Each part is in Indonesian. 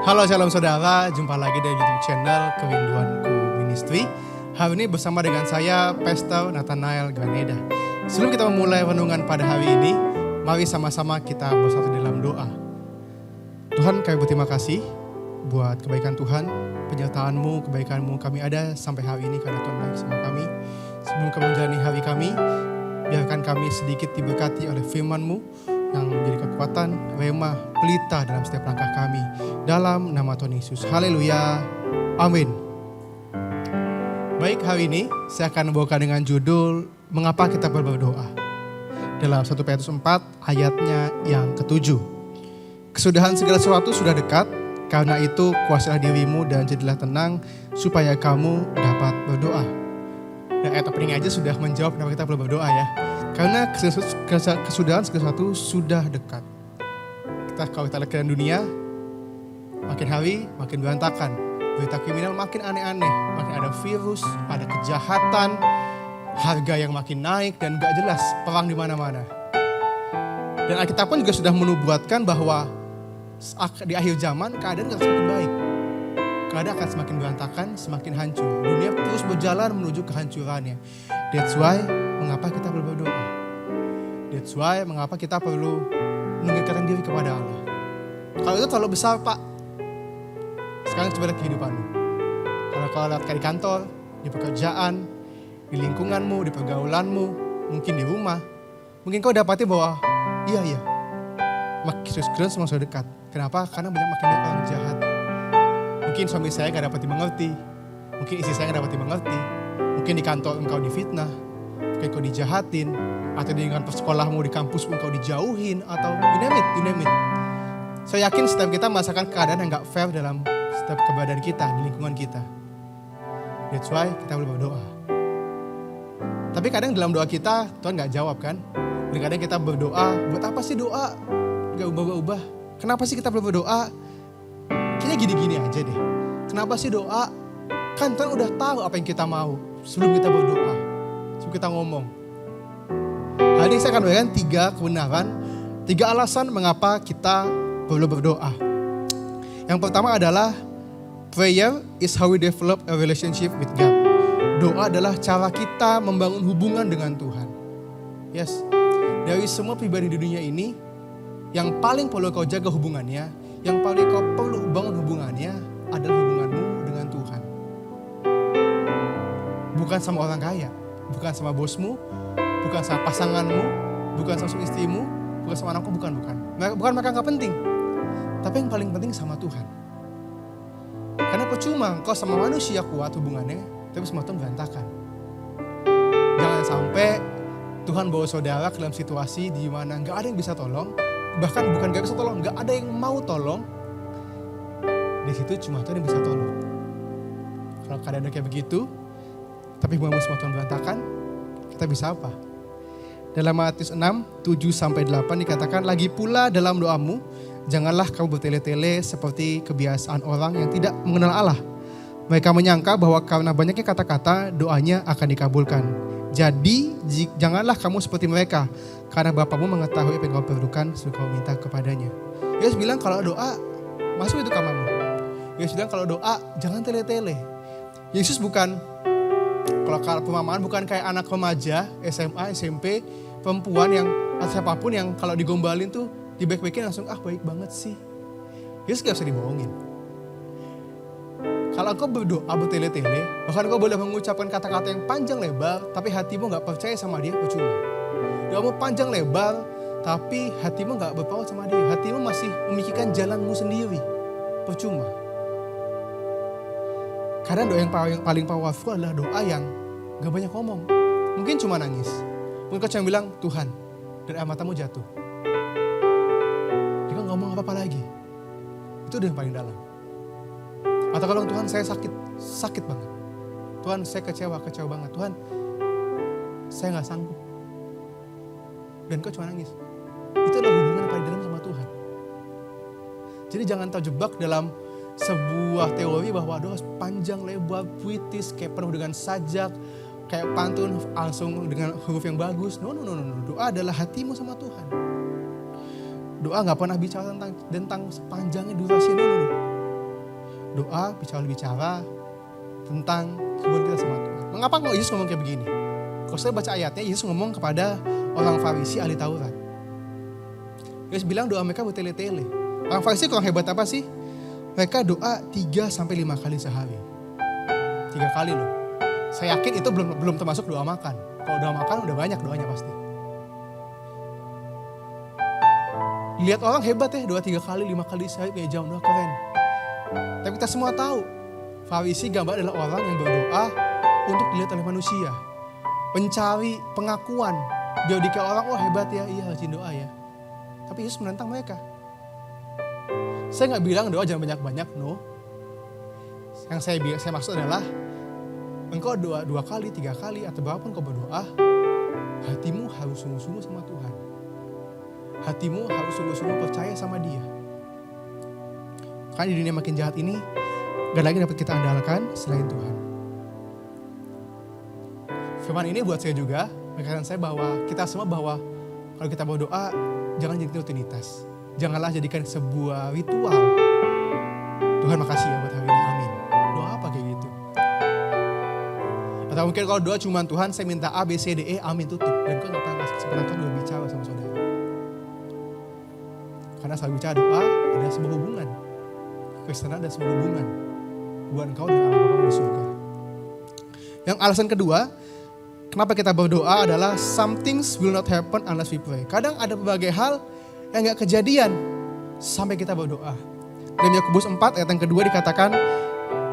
Halo shalom saudara, jumpa lagi di YouTube channel Kerinduanku Ministry. Hari ini bersama dengan saya, Pastor Nathanael Graneda. Sebelum kita memulai renungan pada hari ini, mari sama-sama kita bersatu dalam doa. Tuhan, kami berterima kasih buat kebaikan Tuhan, penyertaan-Mu, kebaikan-Mu kami ada sampai hari ini karena Tuhan baik sama kami. Sebelum kami menjalani hari kami, biarkan kami sedikit diberkati oleh firman-Mu yang menjadi kekuatan, rema, pelita dalam setiap langkah kami. Dalam nama Tuhan Yesus. Haleluya. Amin. Baik, hari ini saya akan membawakan dengan judul Mengapa Kita Berdoa. Dalam 1 Petrus 4 ayatnya yang ke-7. Kesudahan segala sesuatu sudah dekat, karena itu kuasailah dirimu dan jadilah tenang supaya kamu dapat berdoa. Dan ayat opening aja sudah menjawab kenapa kita perlu berdoa ya. Karena kesudahan segala sesuatu sudah dekat. Kalau kita lihat ke dunia, makin hari makin berantakan. Berita kriminal makin aneh-aneh. Makin ada virus, ada kejahatan, harga yang makin naik dan gak jelas. Perang di mana-mana. Dan Alkitab pun juga sudah menubuatkan bahwa di akhir zaman keadaan akan semakin baik. Keadaan akan semakin berantakan, semakin hancur. Dunia terus berjalan menuju kehancurannya. That's why mengapa kita perlu berdoa. That's why mengapa kita perlu mendekatkan diri kepada Allah. Kalau itu terlalu besar Pak, sekarang coba lihat kehidupanmu. Kalau lihat di kantor, di pekerjaan, di lingkunganmu, di pergaulanmu, mungkin di rumah, mungkin kau dapati bahwa iya, Kristus semua sudah dekat. Kenapa? Karena makin banyak orang jahat. Mungkin suami saya gak dapat dimengerti, mungkin istri saya gak dapat dimengerti, mungkin di kantor engkau difitnah, mungkin kau dijahatin, atau di lingkungan sekolahmu, di kampus engkau dijauhin, atau you name it. Saya yakin setiap kita merasakan keadaan yang gak fair dalam setiap keberadaan kita, di lingkungan kita. That's why kita perlu berdoa. Tapi kadang dalam doa kita, Tuhan gak jawab kan? Dan kadang kita berdoa, buat apa sih doa? Gak ubah-ubah. Kenapa sih kita perlu berdoa? Kayaknya gini-gini aja deh. Kenapa sih doa? Kan Tuhan udah tahu apa yang kita mau sebelum kita berdoa, sebelum kita ngomong. Hari ini saya akan berikan 3 kebenaran, 3 alasan mengapa kita perlu berdoa. Yang pertama adalah prayer is how we develop a relationship with God. Doa adalah cara kita membangun hubungan dengan Tuhan. Yes, dari semua pribadi di dunia ini, yang paling perlu kau jaga hubungannya, yang paling kau perlu bangun hubungannya adalah hubunganmu dengan Tuhan. Bukan sama orang kaya, bukan sama bosmu, bukan sama pasanganmu, bukan sama istrimu, bukan sama anakmu, bukan. Bukan mereka gak penting. Tapi yang paling penting sama Tuhan. Karena percuma kau sama manusia kuat hubungannya, tapi semua itu berantakan. Jangan sampai Tuhan bawa saudara ke dalam situasi di mana gak ada yang bisa tolong. Bahkan bukan gak bisa tolong, gak ada yang mau tolong. Di situ cuma Tuhan yang bisa tolong. Kalau keadaan kayak begitu, tapi hubunganmu semua Tuhan berantakan, kita bisa apa? Dalam Matius 6, 7-8 dikatakan, lagi pula dalam doamu, janganlah kamu bertele-tele seperti kebiasaan orang yang tidak mengenal Allah. Mereka menyangka bahwa karena banyaknya kata-kata, doanya akan dikabulkan. Jadi, janganlah kamu seperti mereka, karena Bapamu mengetahui apa yang kamu perlukan sebelum kamu minta kepadanya. Yesus bilang kalau doa, masuk itu kamarmu. Yesus bilang kalau doa, jangan tele-tele. Yesus bukan, kalau perumpamaan bukan kayak anak remaja, SMA, SMP, perempuan yang, atau siapapun yang kalau digombalin tuh, dibaik-baikin langsung, baik banget sih. Yesus gak usah dibohongin. Kalau engkau berdoa bertele-tele, bahkan engkau boleh mengucapkan kata-kata yang panjang lebar, tapi hatimu gak percaya sama dia, percuma. Doamu panjang lebar, tapi hatimu gak berpaut sama dia. Hatimu masih memikirkan jalanmu sendiri, percuma. Karena doa yang paling powerful adalah doa yang gak banyak ngomong. Mungkin cuma nangis. Mungkin kau cuma bilang, Tuhan, dari air matamu jatuh. Dia gak ngomong apa-apa lagi. Itu udah yang paling dalam. Atau kalau Tuhan saya sakit banget. Tuhan saya kecewa banget. Tuhan saya gak sanggup. Dan kau cuma nangis. Itu adalah hubungan yang paling dalam sama Tuhan. Jadi jangan terjebak dalam sebuah teori bahwa doa panjang lebar, puitis, kayak penuh dengan sajak, kayak pantun langsung dengan huruf yang bagus. No. Doa adalah hatimu sama Tuhan. Doa gak pernah bicara tentang panjangnya durasi. No. doa, bicara tentang hubungan kita sama Tuhan. Mengapa Yesus ngomong kayak begini? Kalau saya baca ayatnya, Yesus ngomong kepada orang Farisi ahli Taurat. Yesus bilang doa mereka bertele-tele. Orang Farisi kurang hebat apa sih? Mereka doa 3-5 kali sehari. 3 kali loh. Saya yakin itu belum termasuk doa makan. Kalau doa makan udah banyak doanya pasti. Lihat orang hebat ya, doa 3 kali, 5 kali sehari kayak jam doa keren. Tapi kita semua tahu, Farisi gambar adalah orang yang berdoa untuk dilihat oleh manusia. Mencari pengakuan, biar dikira orang, oh hebat ya, iya rajin doa ya. Tapi Yesus menentang mereka. Saya gak bilang doa jangan banyak-banyak, no. Yang saya maksud adalah, engkau doa 2 kali, 3 kali, atau berapapun kau berdoa, hatimu harus sungguh-sungguh sama Tuhan. Hatimu harus sungguh-sungguh percaya sama Dia. Karena di dunia makin jahat ini, gak lagi dapat kita andalkan selain Tuhan. Firman ini buat saya juga, menekankan saya bahwa kita semua bahwa kalau kita berdoa, jangan jadi rutinitas. Janganlah jadikan sebuah ritual. Tuhan makasih ya buat hari ini, amin. Doa apa kayak gitu? Atau mungkin kalau doa cuma Tuhan, saya minta A, B, C, D, E, amin, tutup. Dan kau gak pernah kasih kesempatan udah bicara sama saudara. Karena saat bicara doa, ada sebuah hubungan. Kristenan ada sebuah hubungan. Buat engkau dan Allah Bapa di surga. Yang alasan kedua, kenapa kita berdoa adalah some things will not happen unless we pray. Kadang ada berbagai hal yang gak kejadian sampai kita berdoa. Dalam Yakobus 4 ayat yang kedua dikatakan,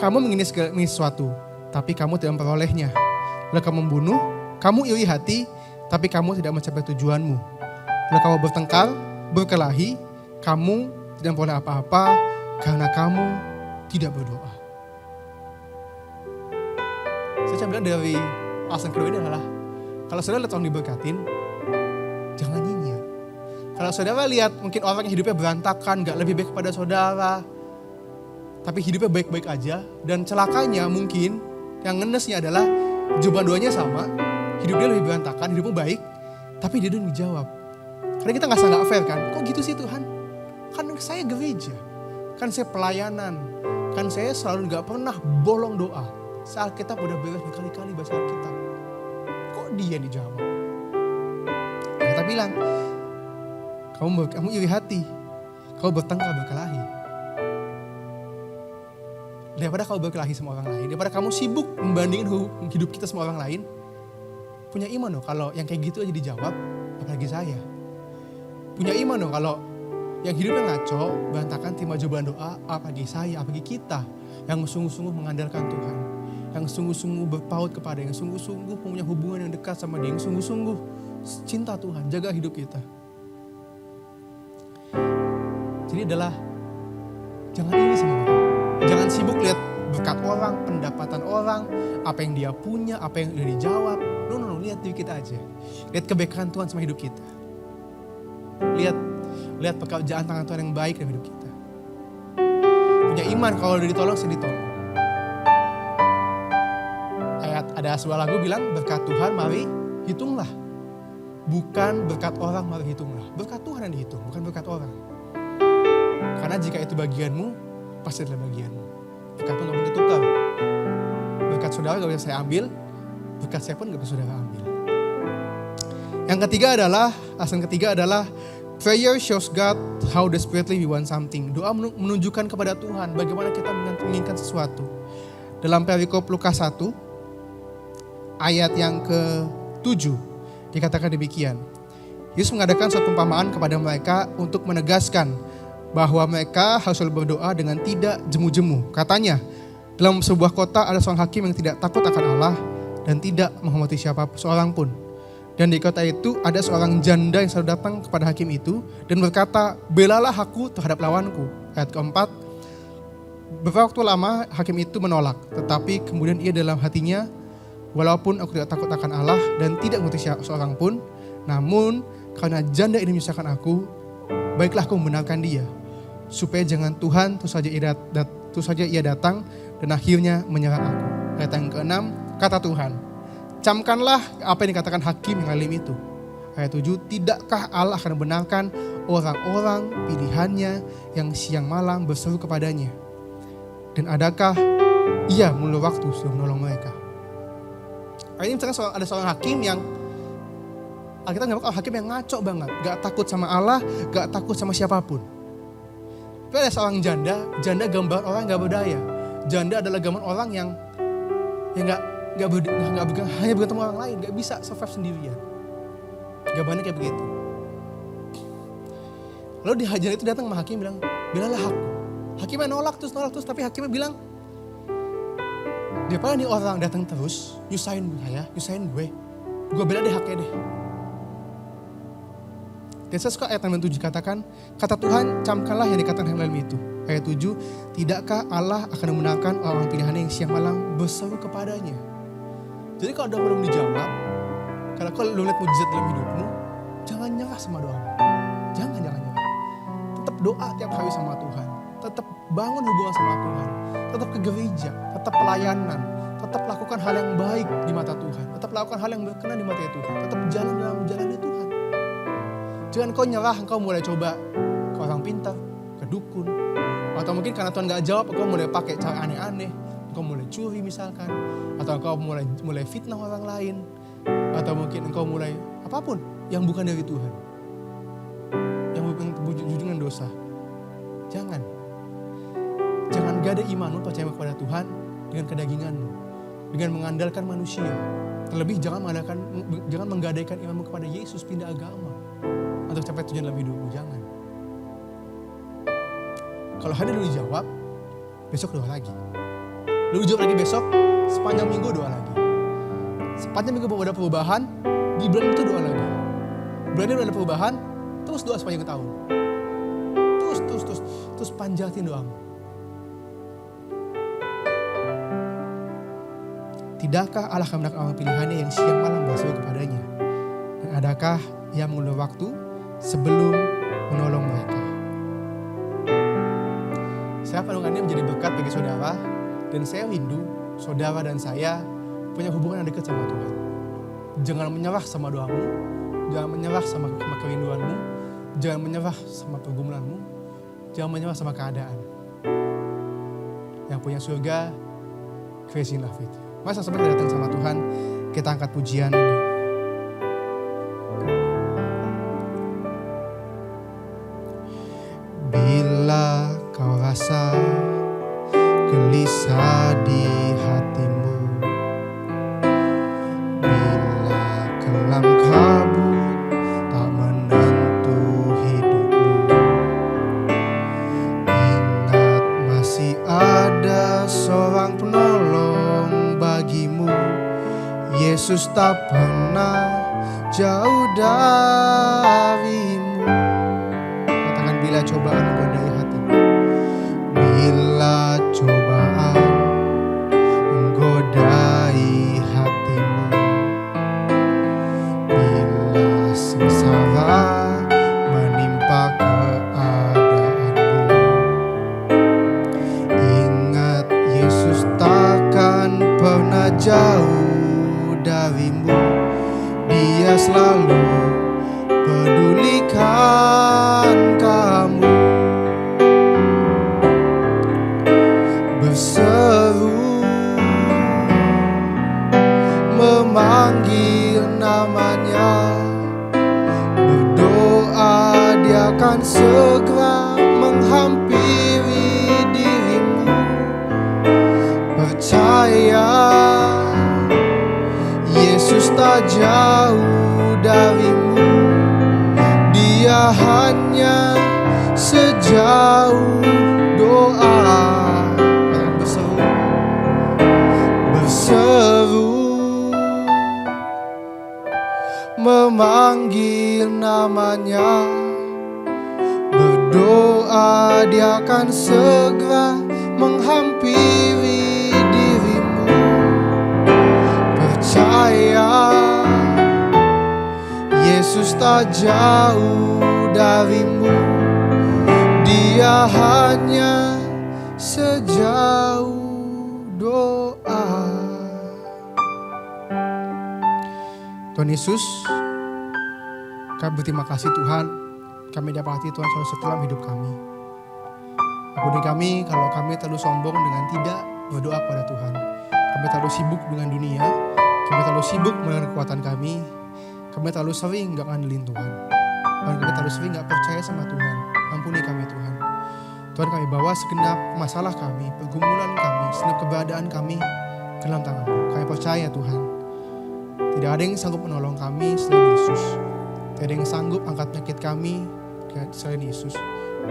kamu menginginkan sesuatu, tapi kamu tidak memperolehnya. Lalu kamu membunuh, kamu iri hati, tapi kamu tidak mencapai tujuanmu. Lalu kamu bertengkar, berkelahi, kamu tidak memperoleh apa-apa karena kamu tidak berdoa. Saya bilang dari alasan kedua ini adalah, kalau saudara lihat orang diberkatin, jangan nyinyir. Kalau saudara lihat mungkin orang yang hidupnya berantakan, gak lebih baik kepada saudara, tapi hidupnya baik-baik aja, dan celakanya mungkin yang ngenesnya adalah jawaban doanya sama, hidup dia lebih berantakan, hidupnya baik, tapi dia udah dijawab. Karena kita nggak sangat fair kan, kok gitu sih Tuhan? Kan saya gereja, kan saya pelayanan, kan saya selalu gak pernah bolong doa. Saat kita udah beres berkali-kali baca Alkitab, kok dia dijawab? Kita bilang, kamu iri hati, kamu bertengkar berkelahi. Daripada kamu berkelahi sama orang lain, daripada kamu sibuk membandingin hidup kita sama orang lain, punya iman loh kalau yang kayak gitu aja dijawab, apalagi saya. Punya iman loh kalau yang hidupnya ngaco, berantakan terima jawaban doa, apalagi saya, apalagi kita yang sungguh-sungguh mengandalkan Tuhan, yang sungguh-sungguh berpaut kepada, yang sungguh-sungguh punya hubungan yang dekat sama Dia, yang sungguh-sungguh cinta Tuhan, jaga hidup kita. Jadi adalah jangan iri sama orang, jangan sibuk lihat berkat orang, pendapatan orang, apa yang dia punya, apa yang udah dijawab. No, lihat diri kita aja, lihat kebaikan Tuhan sama hidup kita, lihat pekerjaan tangan Tuhan yang baik dalam hidup kita. Punya iman kalau udah ditolong, saya ditolong. Ada sebuah lagu bilang, berkat Tuhan mari hitunglah. Bukan berkat orang mari hitunglah. Berkat Tuhan yang dihitung, bukan berkat orang. Karena jika itu bagianmu, pasti adalah bagianmu. Berkat Tuhan gak boleh ditukar. Berkat saudara gak bisa saya ambil, berkat saya pun gak bisa saudara ambil. Yang ketiga adalah, alasan ketiga adalah, prayer shows God how desperately we want something. Doa menunjukkan kepada Tuhan bagaimana kita menginginkan sesuatu. Dalam perikop Lukas 1, ayat yang ke-7, dikatakan demikian. Yesus mengadakan suatu perumpamaan kepada mereka untuk menegaskan bahwa mereka harus selalu berdoa dengan tidak jemu-jemu. Katanya, dalam sebuah kota ada seorang hakim yang tidak takut akan Allah dan tidak menghormati siapa seorang pun. Dan di kota itu ada seorang janda yang selalu datang kepada hakim itu dan berkata, belalah aku terhadap lawanku. Ayat keempat, beberapa waktu lama hakim itu menolak, tetapi kemudian ia dalam hatinya, walaupun aku tidak takut akan Allah dan tidak mengerti seorang pun, namun karena janda ini menyusahkan aku, baiklah aku membenarkan dia, supaya jangan Tuhan terus saja ia datang dan akhirnya menyerang aku. Ayat yang ke-6, kata Tuhan, camkanlah apa yang dikatakan hakim yang alim itu. Ayat 7, tidakkah Allah akan membenarkan orang-orang pilihannya yang siang malam berseru kepadanya? Dan adakah ia mengulur waktu sebelum menolong mereka? Ini misalkan ada seorang hakim yang kita nggak hakim yang ngaco banget, gak takut sama Allah, gak takut sama siapapun. Tapi ada seorang janda gambar orang gak berdaya. Janda adalah gambar orang yang hanya bergantung orang lain, gak bisa survive sendirian. Gambarnya kayak begitu. Lalu di janda itu datang sama hakim bilang, belalah aku. Hakimnya nolak terus, tapi hakimnya bilang, daripada nih orang datang terus, nyusahin gue bela deh haknya deh. Dan saya suka ayat 7 katakan, kata Tuhan camkanlah yang dikatakan dalam itu. Ayat 7, tidakkah Allah akan memenangkan orang pilihannya yang siang malam berseru kepadanya. Jadi kalau doa belum dijawab, kalau lu lihat mujizat dalam hidupmu, jangan nyerah sama doamu. Jangan nyerah. Tetap doa tiap hari sama Tuhan. Tetap bangun hubungan sama Tuhan. Tetap ke gereja, tetap pelayanan, tetap lakukan hal yang baik di mata Tuhan. Tetap lakukan hal yang berkenan di mata Tuhan. Tetap jalan dalam jalannya Tuhan. Jangan kau nyerah, engkau mulai coba ke orang pintar, ke dukun. Atau mungkin karena Tuhan gak jawab, engkau mulai pakai cara aneh-aneh. Engkau mulai curi misalkan. Atau engkau mulai fitnah orang lain. Atau mungkin engkau mulai apapun yang bukan dari Tuhan. Yang bukan berujung dosa. Jangan gak ada imanmu percaya kepada Tuhan dengan kedaginganmu. Dengan mengandalkan manusia. Terlebih jangan menggadaikan imanmu kepada Yesus, pindah agama. Untuk capai tujuan dalam hidupmu, jangan. Kalau hari dulu dijawab, besok doa lagi. Lalu jawab lagi besok, sepanjang minggu doa lagi. Sepanjang minggu ada perubahan, di bulan itu doa lagi. Bulan ini ada perubahan, terus doa sepanjang tahun. Terus panjatin doamu. Tidakkah Allah akan menangkan orang pilihannya yang siang malam berseru kepadanya? Dan adakah ia mengulur waktu sebelum menolong mereka? Saya renungannya menjadi berkat bagi saudara, dan saya rindu saudara dan saya punya hubungan yang dekat sama Tuhan. Jangan menyerah sama doamu, jangan menyerah sama kerinduanmu, jangan menyerah sama pergumulanmu, jangan menyerah sama keadaan. Yang punya surga, Grace in Love It. Masa sampai kita datang sama Tuhan, kita angkat pujian ini. Bila kau rasa gelisah di hatimu, bila kelam kabut tak menentu hidupmu, ingat masih ada seorang penolong bagimu. Yesus tak pernah jauh darimu. Katakan bila cobaan menggodai hatimu. Bila cobaan menggodai hatimu, bila sengsara menimpa keadaanmu, ingat Yesus takkan pernah jauh darimu. Dia selalu pedulikan kamu. Berseru, memanggil namanya, berdoa dia akan segera menghampiri dirimu. Percaya Yesus tak jauh darimu. Dia hanya sejauh doa. Berseru, memanggil namanya, berdoa dia akan segera menghampiri dirimu. Percaya Yesus tak jauh darimu. Dia hanya sejauh doa. Tuhan Yesus, kami berterima kasih Tuhan, kami dapati Tuhan selalu setia dalam hidup kami. Ampuni kami kalau kami terlalu sombong dengan tidak berdoa kepada Tuhan. Kami terlalu sibuk dengan dunia, kami terlalu sibuk dengan kekuatan kami terlalu sering gak ngandelin Tuhan. Dan kami terlalu sering gak percaya sama Tuhan. Ampuni kami Tuhan. Tuhan, kami bawa segenap masalah kami, pergumulan kami, segenap keberadaan kami ke dalam tangan-Mu. Kami percaya Tuhan, tidak ada yang sanggup menolong kami selain Yesus. Tidak ada yang sanggup angkat penyakit kami selain Yesus.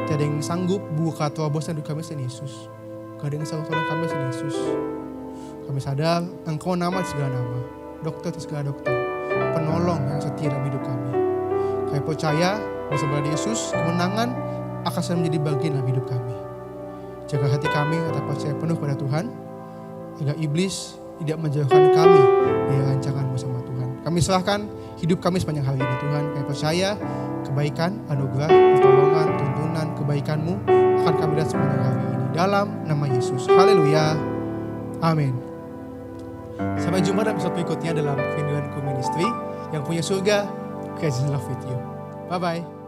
Tidak ada yang sanggup buka terobosan hidup kami selain Yesus. Tidak ada yang sanggup tolong kami selain Yesus. Kami sadar Engkau nama segala nama, dokter segala dokter, penolong yang setia dalam hidup kami. Kami percaya bersama Yesus, kemenangan akan selalu menjadi bagian dalam hidup kami. Jaga hati kami tetap percaya penuh pada Tuhan, agar iblis tidak menjauhkan kami dari rancangan-Mu sama Tuhan. Kami serahkan hidup kami sepanjang hari ini Tuhan. Kami percaya kebaikan, anugerah, pertolongan, tuntunan, kebaikan-Mu akan kami lihat sepanjang hari ini. Dalam nama Yesus. Haleluya. Amin. Sampai jumpa dalam episode berikutnya dalam Kerinduanku Ministry yang punya surga, Crazy Love with you. Bye-bye.